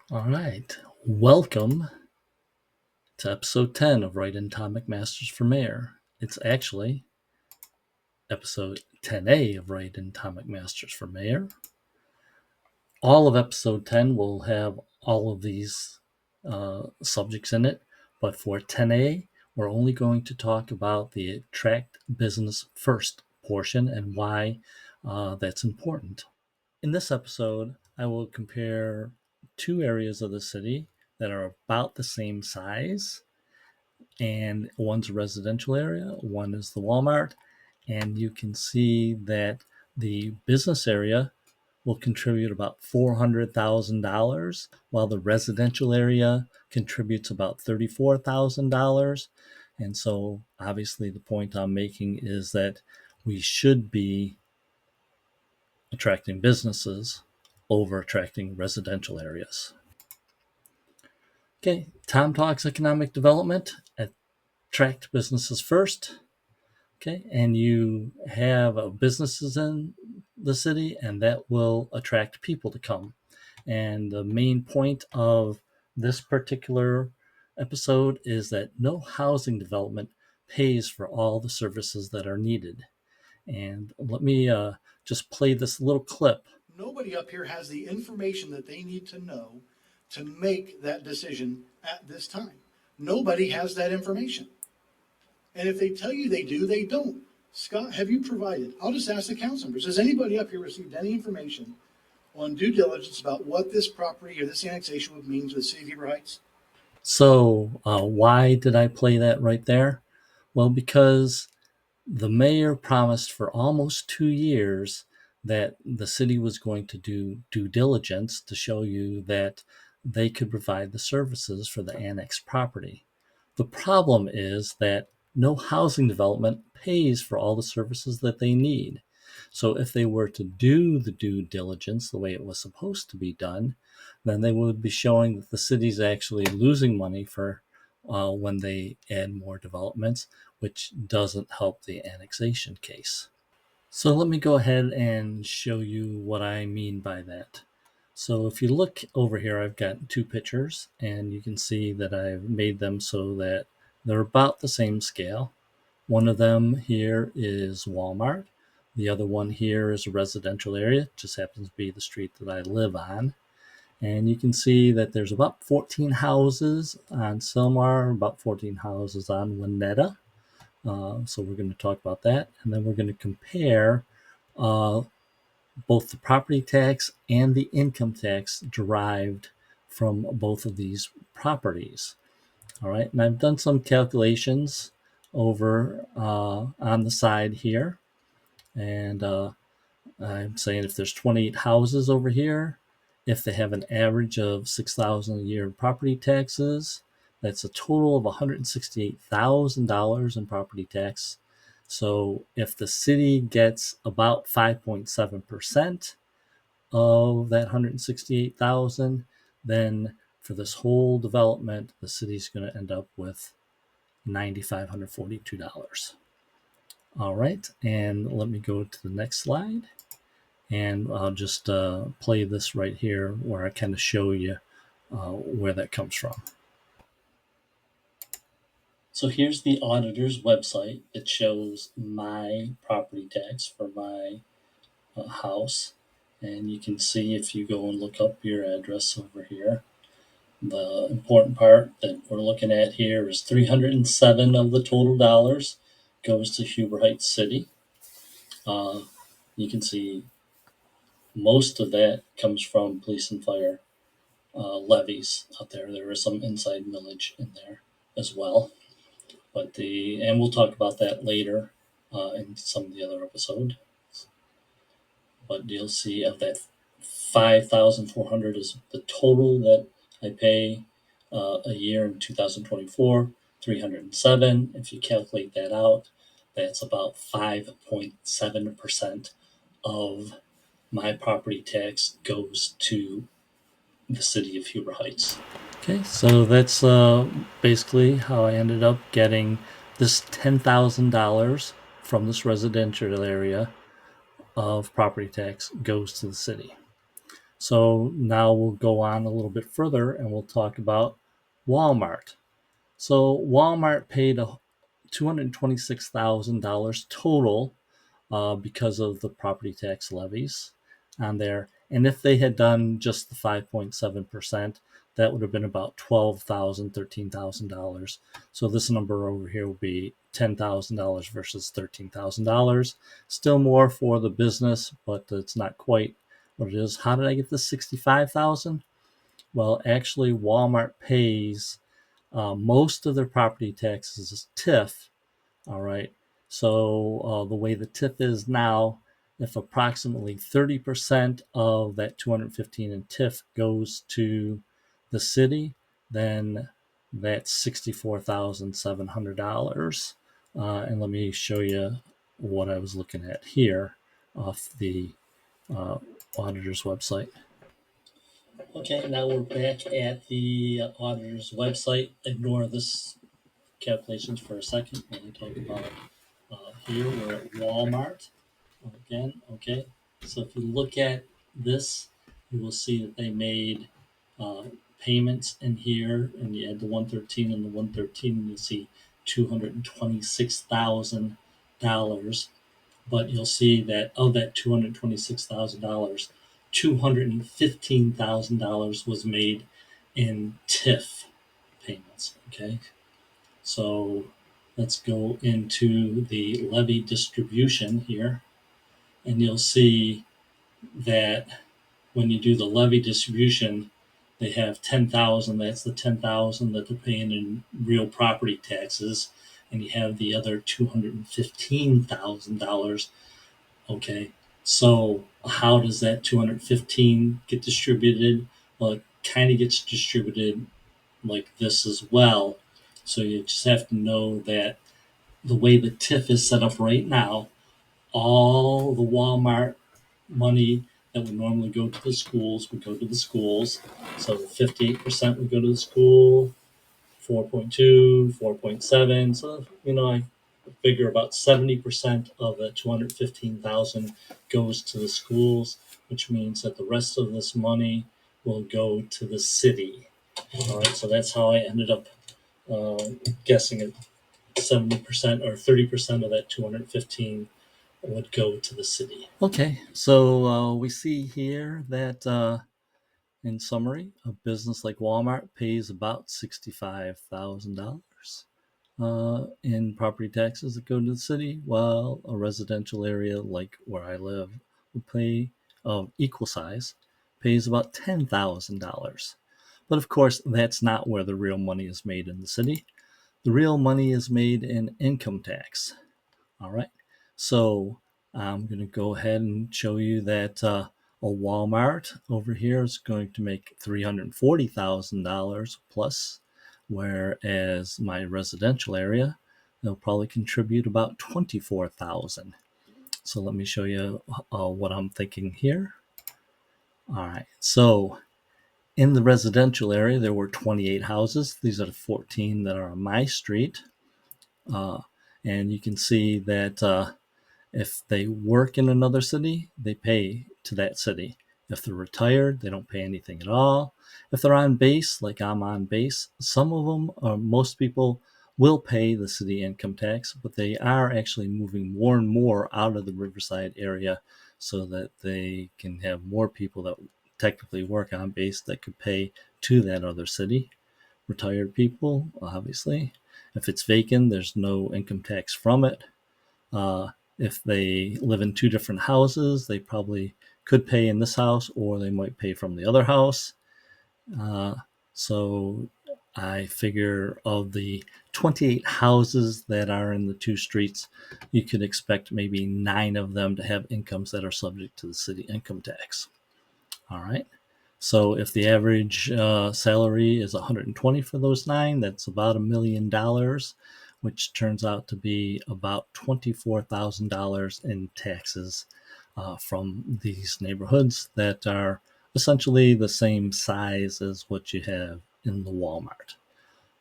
All right. Welcome to episode 10 of Write-In Tom McMasters for Mayor. It's actually episode 10A of Write-In Tom McMasters for Mayor. All of episode 10 will have all of these subjects in it, but for 10A, we're only going to talk about the Attract Business First portion and why that's important. In this episode, I will compare two areas of the city that are about the same size, and one's a residential area, one is the Walmart, and you can see that the business area will contribute about $400,000, while the residential area contributes about $34,000. And so, obviously, the point I'm making is that we should be attracting businesses over attracting residential areas. Okay, Tom talks economic development. Attract businesses first. Okay, and you have businesses in the city, and that will attract people to come. And the main point of this particular episode is that no housing development pays for all the services that are needed. And let me just play this little clip. Nobody up here has the information that they need to know to make that decision at this time. Nobody has that information. And if they tell you they do, they don't. Scott, have you provided? I'll just ask the council members. Has anybody up here received any information on due diligence about what this property or this annexation would mean to the city of Heber Heights? So, why did I play that right there? Well, because the mayor promised for almost 2 years that the city was going to do due diligence to show you that they could provide the services for the annexed property. The problem is that no housing development pays for all the services that they need. So if they were to do the due diligence the way it was supposed to be done, then they would be showing that the city's actually losing money for when they add more developments, which doesn't help the annexation case. So let me go ahead and show you what I mean by that. So if you look over here, I've got two pictures, and you can see that I've made them so that they're about the same scale. One of them here is Walmart. The other one here is a residential area. It just happens to be the street that I live on. And you can see that there's about 14 houses on Silmar, about 14 houses on Winetta. So we're going to talk about that. And then we're going to compare uh, both the property tax and the income tax derived from both of these properties. All right, and I've done some calculations over on the side here, and I'm saying if there's 28 houses over here, if they have an average of 6,000 a year in property taxes, that's a total of $168,000 in property tax. So if the city gets about 5.7% of that 168,000, then for this whole development, the city's going to end up with $9,542. All right, and let me go to the next slide, and I'll just play this right here where I kind of show you where that comes from. So here's the auditor's website. It shows my property tax for my house, and you can see if you go and look up your address over here. The important part that we're looking at here is 307 of the total dollars goes to Huber Heights City. You can see most of that comes from police and fire levies out there. There is some inside millage in there as well, and we'll talk about that later in some of the other episodes. But you'll see of that 5,400 is the total that I pay a year in 2024. 307. If you calculate that out, that's about 5.7% of my property tax goes to the city of Huber Heights. Okay, so that's basically how I ended up getting this $10,000 from this residential area of property tax goes to the city. So now we'll go on a little bit further and we'll talk about Walmart. So Walmart paid a $226,000 total because of the property tax levies on there. And if they had done just the 5.7%, that would have been about $12,000, $13,000. So this number over here would be $10,000 versus $13,000. Still more for the business, but it's not quite what it is. How did I get this 65,000? Well, actually, Walmart pays most of their property taxes as TIF. All right. So the way the TIF is now, if approximately 30% of that 215 in TIF goes to the city, then that's $64,700. And let me show you what I was looking at here off the uh, auditor's website. Okay, now we're back at the auditor's website. Ignore this calculations for a second when we talk about here. We're at Walmart again. Okay, so if you look at this, you will see that they made uh, payments in here, and you add the 113 and the 113, and you'll see $226,000. But you'll see that of that $226,000, $215,000 was made in TIF payments. Okay, so let's go into the levy distribution here, and you'll see that when you do the levy distribution, they have 10,000. That's the 10,000 that they're paying in real property taxes, and you have the other $215,000. Okay, so how does that 215 get distributed? Well, it kind of gets distributed like this as well. So you just have to know that the way the TIF is set up right now, all the Walmart money that would normally go to the schools would go to the schools. So 58% would go to the school, 4.2, 4.7. So, I figure about 70% of the 215,000 goes to the schools, which means that the rest of this money will go to the city. All right, so that's how I ended up uh, guessing it 70% or 30% of that 215 would go to the city. Okay, so we see here that in summary, a business like Walmart pays about $65,000 in property taxes that go to the city, while a residential area like where I live would pay equal size pays about $10,000. But of course, that's not where the real money is made in the city. The real money is made in income tax. All right. So I'm going to go ahead and show you that a Walmart over here is going to make $340,000 plus, whereas my residential area, they'll probably contribute about 24,000. So let me show you what I'm thinking here. All right. So in the residential area, there were 28 houses. These are the 14 that are on my street. Uh, and you can see that if they work in another city, they pay to that city. If they're retired, they don't pay anything at all. If they're on base, like I'm on base, some of them, or most people, will pay the city income tax, but they are actually moving more and more out of the Riverside area so that they can have more people that technically work on base that could pay to that other city. Retired people, obviously. If it's vacant, there's no income tax from it. If they live in two different houses, they probably could pay in this house or they might pay from the other house. So I figure of the 28 houses that are in the two streets, you could expect maybe 9 of them to have incomes that are subject to the city income tax. All right. So if the average salary is 120 for those 9, that's about $1 million, which turns out to be about $24,000 in taxes from these neighborhoods that are essentially the same size as what you have in the Walmart.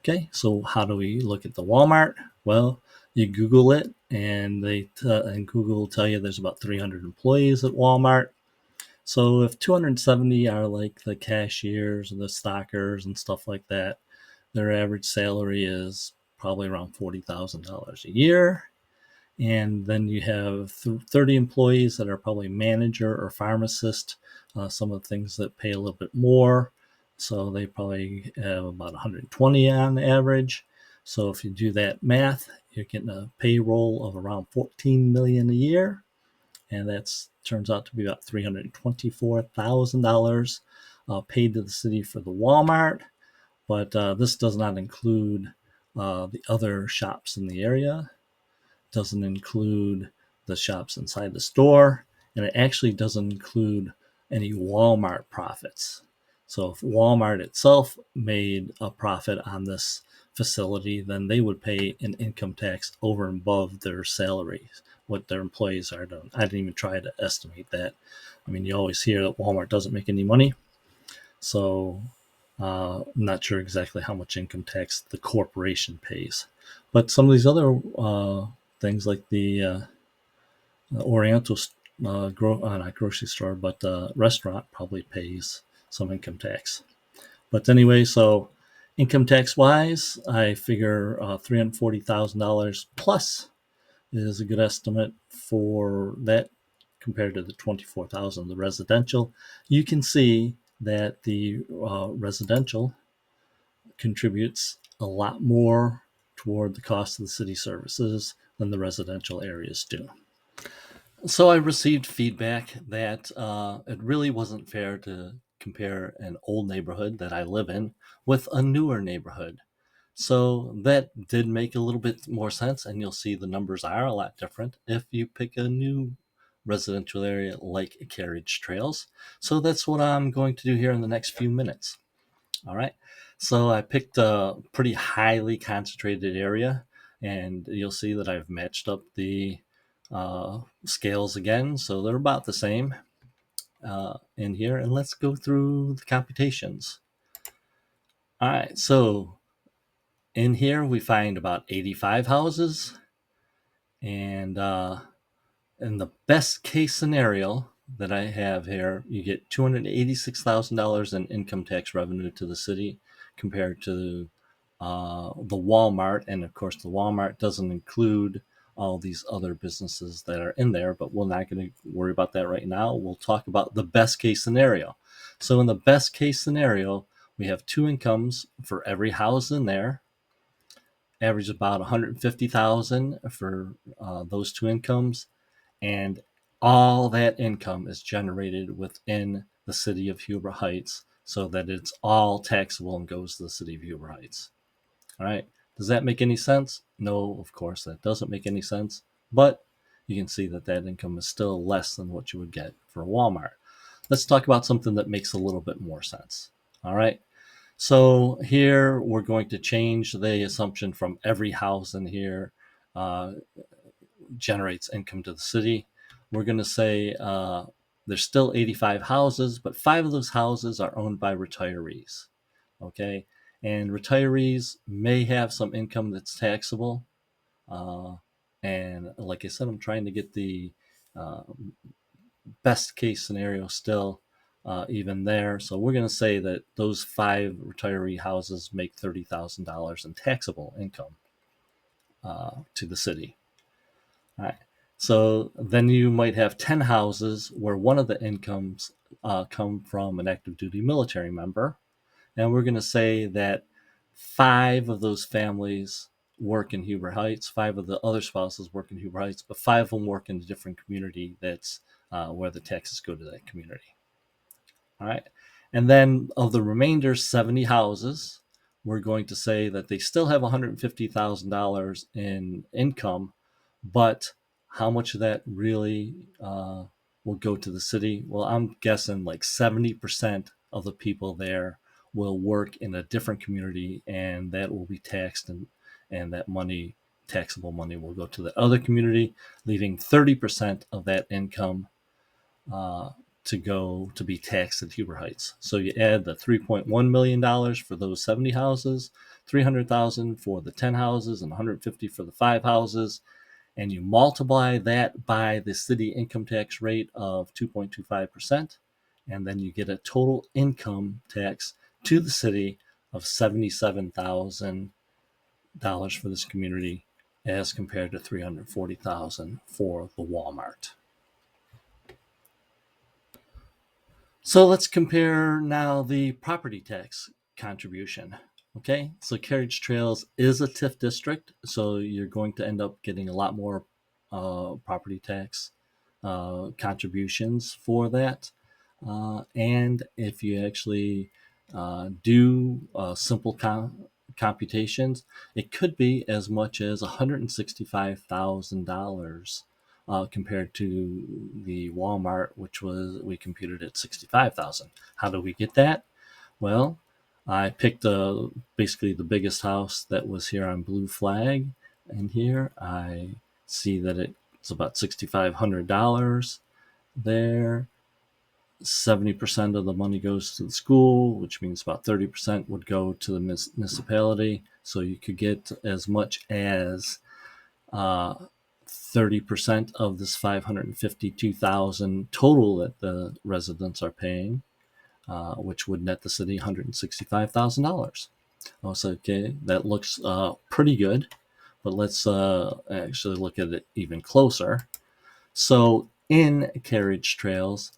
Okay, so how do we look at the Walmart? Well, you Google it, and Google will tell you there's about 300 employees at Walmart. So if 270 are like the cashiers and the stockers and stuff like that, their average salary is probably around $40,000 a year. And then you have 30 employees that are probably manager or pharmacist, some of the things that pay a little bit more. So they probably have about 120 on average. So if you do that math, you're getting a payroll of around 14 million a year, and that's turns out to be about $324,000 paid to the city for the Walmart. But this does not include the other shops in the area, doesn't include the shops inside the store, and it actually doesn't include any Walmart profits. So if Walmart itself made a profit on this facility, then they would pay an income tax over and above their salaries, what their employees are doing. I didn't even try to estimate that. I mean, you always hear that Walmart doesn't make any money. So I'm not sure exactly how much income tax the corporation pays. But some of these other things like the Oriental, not grocery store, but restaurant probably pays some income tax. But anyway, so income tax wise, I figure $340,000 plus is a good estimate for that compared to the 24,000 the residential. You can see that the residential contributes a lot more toward the cost of the city services than the residential areas do. So I received feedback that it really wasn't fair to compare an old neighborhood that I live in with a newer neighborhood. So that did make a little bit more sense, and you'll see the numbers are a lot different if you pick a new residential area like Carriage Trails. So that's what I'm going to do here in the next few minutes. All right. So I picked a pretty highly concentrated area, and you'll see that I've matched up the scales again. So they're about the same in here. And let's go through the computations. All right. So in here, we find about 85 houses. And in the best case scenario that I have here, you get $286,000 in income tax revenue to the city compared to the Walmart. And of course, the Walmart doesn't include all these other businesses that are in there, but we're not going to worry about that right now. We'll talk about the best case scenario. So in the best case scenario, we have two incomes for every house in there, average about 150,000 for those two incomes, and all that income is generated within the city of Huber Heights, so that it's all taxable and goes to the city of Huber Heights. All right. Does that make any sense? No, of course, that doesn't make any sense. But you can see that that income is still less than what you would get for a Walmart. Let's talk about something that makes a little bit more sense. All right. So here we're going to change the assumption from every house in here uh, generates income to the city. We're going to say there's still 85 houses, but 5 of those houses are owned by retirees. Okay. And retirees may have some income that's taxable. Uh, and like I said, I'm trying to get the uh, best case scenario still even there. So we're going to say that those 5 retiree houses make $30,000 in taxable income to the city. All right. So then you might have 10 houses where one of the incomes come from an active duty military member. And we're going to say that 5 of those families work in Huber Heights, 5 of the other spouses work in Huber Heights, but 5 of them work in a different community that's where the taxes go to that community. All right. And then of the remainder 70 houses, we're going to say that they still have $150,000 in income, but how much of that really will go to the city? Well, I'm guessing like 70% of the people there will work in a different community, and that will be taxed, and that money, taxable money, will go to the other community, leaving 30% of that income uh, to go to be taxed at Huber Heights. So you add the $3.1 million for those 70 houses, 300,000 for the 10 houses, and 150 for the 5 houses, and you multiply that by the city income tax rate of 2.25%, and then you get a total income tax to the city of $77,000 for this community, as compared to $340,000 for the Walmart. So let's compare now the property tax contribution. Okay, so Carriage Trails is a TIF district, so you're going to end up getting a lot more property tax contributions for that. And if you actually do simple computations, it could be as much as $165,000 compared to the Walmart, which was we computed at 65,000. How do we get that? Well, I picked basically the biggest house that was here on Blue Flag, and here I see that it's about $6,500 there. 70% of the money goes to the school, which means about 30% would go to the municipality. So you could get as much as 30% of this $552,000 total that the residents are paying, which would net the city $165,000. So okay, that looks pretty good, but let's actually look at it even closer. So in Carriage Trails,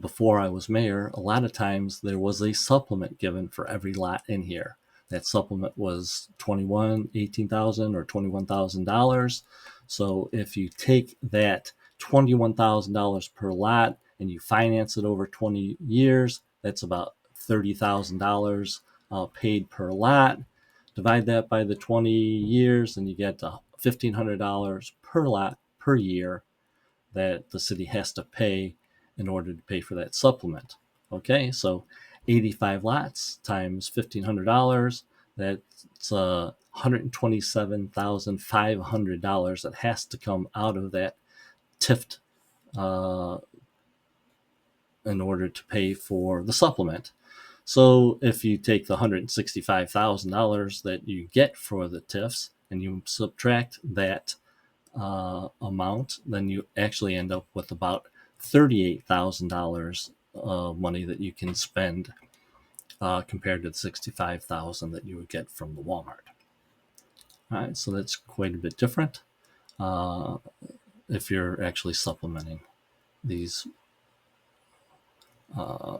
before I was mayor, a lot of times there was a supplement given for every lot in here. That supplement was $18,000 or $21,000. So if you take that $21,000 per lot and you finance it over 20 years, that's about $30,000 paid per lot. Divide that by the 20 years and you get $1,500 per lot per year that the city has to pay in order to pay for that supplement. Okay, so 85 lots times $1,500, that's $127,500 that has to come out of that TIF in order to pay for the supplement. So if you take the $165,000 that you get for the TIFs and you subtract that amount, then you actually end up with about $38,000 money that you can spend compared to the $65,000 that you would get from the Walmart. All right, so that's quite a bit different if you're actually supplementing these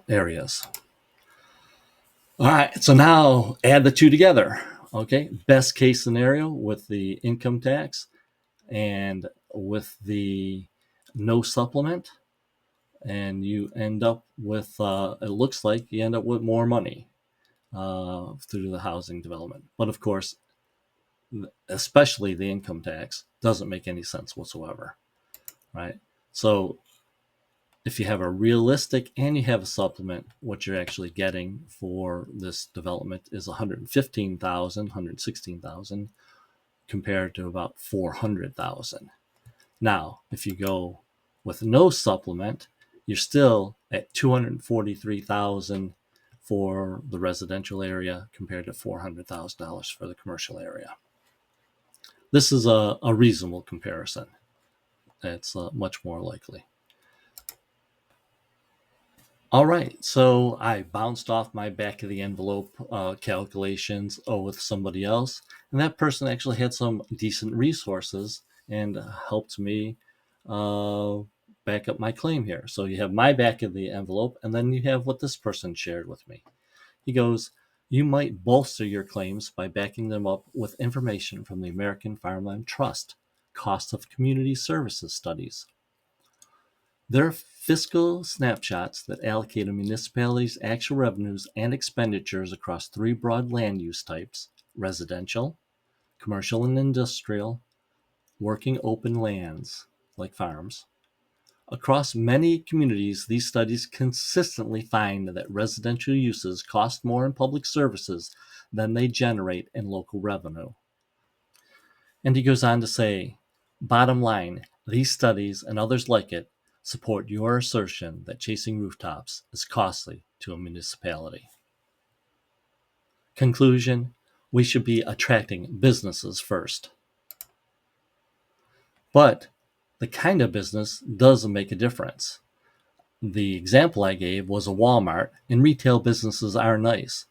areas. All right, so now add the two together. Okay, best case scenario with the income tax and with the no supplement, and you end up with it looks like you end up with more money through the housing development. But of course, especially the income tax doesn't make any sense whatsoever, right? So if you have a realistic and you have a supplement, what you're actually getting for this development is 116,000 compared to about 400,000. Now, if you go with no supplement, you're still at 243,000 for the residential area compared to $400,000 for the commercial area. This is a reasonable comparison. That's much more likely. All right, so I bounced off my back of the envelope calculations with somebody else, and that person actually had some decent resources and helped me back up my claim here. So you have my back of the envelope, and then you have what this person shared with me. He goes, you might bolster your claims by backing them up with information from the American Farmland Trust, Cost of Community Services Studies. They're fiscal snapshots that allocate a municipality's actual revenues and expenditures across three broad land use types: residential, commercial and industrial, working open lands, like farms. Across many communities, these studies consistently find that residential uses cost more in public services than they generate in local revenue. And he goes on to say, bottom line, these studies and others like it support your assertion that chasing rooftops is costly to a municipality. Conclusion, we should be attracting businesses first. But the kind of business does make a difference. The example I gave was a Walmart, and retail businesses are nice.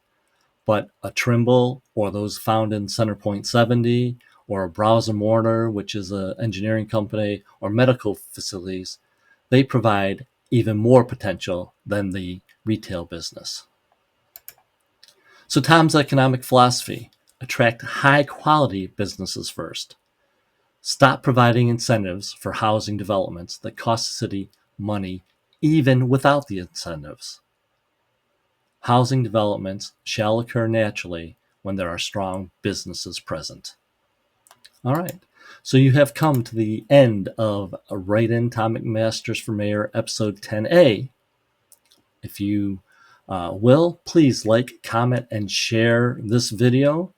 But a Trimble, or those found in Center Point 70, or a Browse and Mortar, which is an engineering company, or medical facilities, they provide even more potential than the retail business. So Tom's economic philosophy: attract high quality businesses first. Stop providing incentives for housing developments that cost the city money even without the incentives. Housing developments shall occur naturally when there are strong businesses present. All right. So you have come to the end of a Write-In Tom McMasters for Mayor, episode 10A. If you will, please like, comment, and share this video.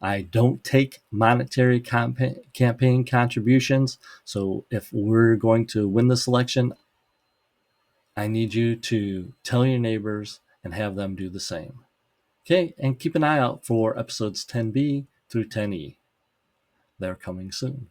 I don't take monetary campaign contributions. So if we're going to win this election, I need you to tell your neighbors and have them do the same. Okay, and keep an eye out for episodes 10B through 10E. They're coming soon.